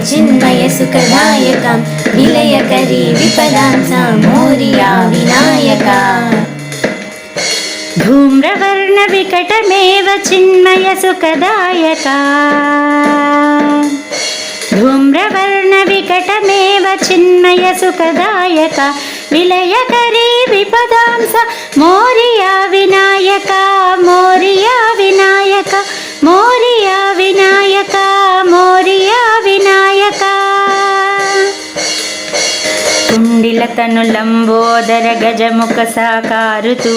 चिन्मय सुखदायका विलयकरी विपदांसा मोरिया विनायका धूम्रवर्ण विकटमेव चिन्मय सुखदायका धूम्रवर्ण विकटमेव चिन्मय सुखदायका विलयकरी विपदांसा मोरिया विनायका मोरिया विनायका मोरिया विनायका मोरिया विनायका कुण्डिलतनु लंबोदर गजमुख साकारुतु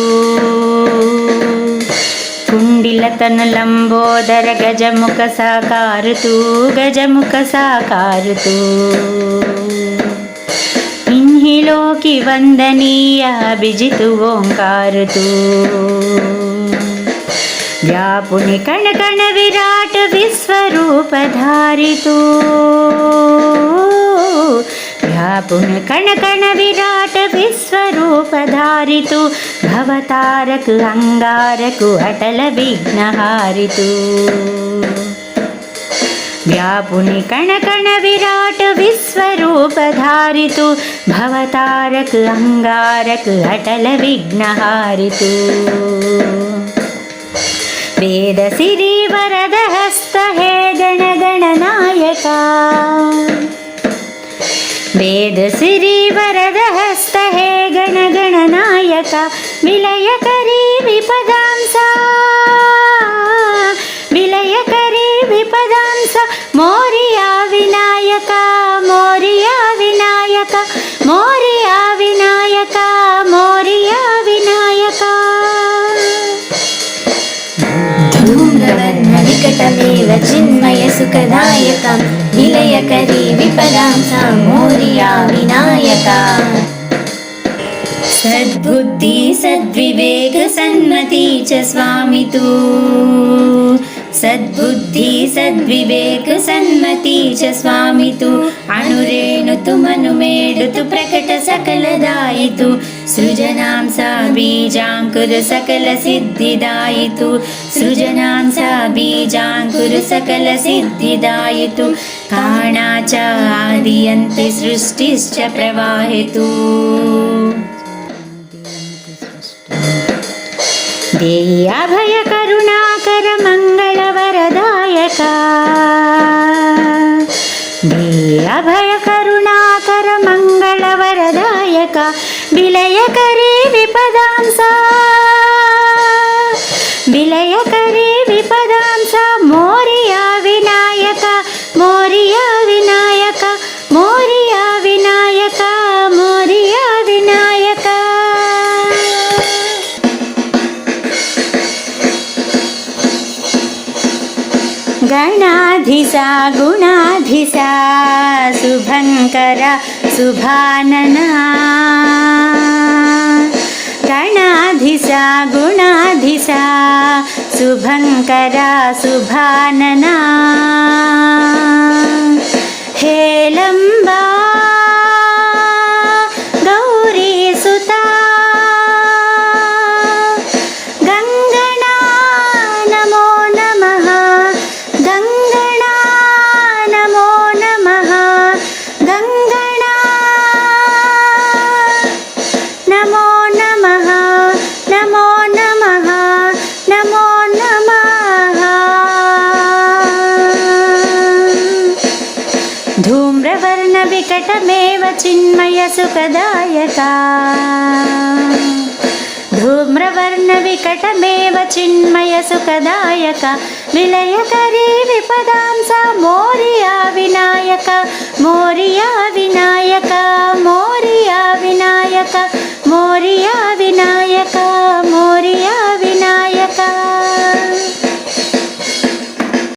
कुण्डिलतनु लंबोदर गजमुख साकारुतु गजमुख साकारुतु इन्हिलोकि वंदनीय बिजितु ओंकारुतु व्यापुनि कण कण विराट विश्वरूप धारितु व्यापुनि कण कण विराट विश्वरूप धारितु भवतारक अंगारक अटल विघ्नहारितु व्यापुनि कण कण विराट विश्वरूप धारितु भवतारक अंगारक अटल विघ्नहारितु वेद सिरि वरद हस्त हे गण गणनायका वेद सिरि वरद हस्त हे गण गणनायका विलयकरी विपदांसा विलयकरी विपदांसा मोरिया विनायका मोरिया विनायका मोरिया विनायका मोरिया विनायका धूम्रवर्ण विकटमेव चिन्मय सुखदायका विलयकरी विपदांसा मोरिया विनायका सद्बुद्धि सद्विवेक सन्मति च स्वामितु सद्बुद्धि सद्विवेक सन्मति च स्वामितु अणुरेणुतु मनुमेडुतु प्रकट सकलदायितु सृजनां सा बीजांकुर सकल सिद्धिदायितु सृजनां सा बीजांकुर सकल सिद्धिदायितु काणा च आदियन्ते सृष्टिश्च प्रवाहितु देहि अभय करुणाकर मंगल वरदायका देहि अभय करुणाकर मंगल वरदायका विलयकरी विपदांसा विलयकरी विपदांसा मोरिया विनायका मोरिया विनायका मोरिया विनायका मोरिया विनायका गणाधीशा गुणाधीशा शुभंकरा शुभानना गणाधीशा गुणाधीशा शुभंकरा शुभानना हेलंबा गौरी सुता गंगणा नमो नमः गंगणा नमो नमः गंगणा नमो नमः नमो नमः नमो नमः धूम्रवर्ण विकटमेव चिन्मय सुखदायका धूम्रवर्ण विकटमेव चिन्मय सुखदायका विलयकरी विपदांसा मोरिया विनायका मोरिया विनायका मोरिया विनायका मोरिया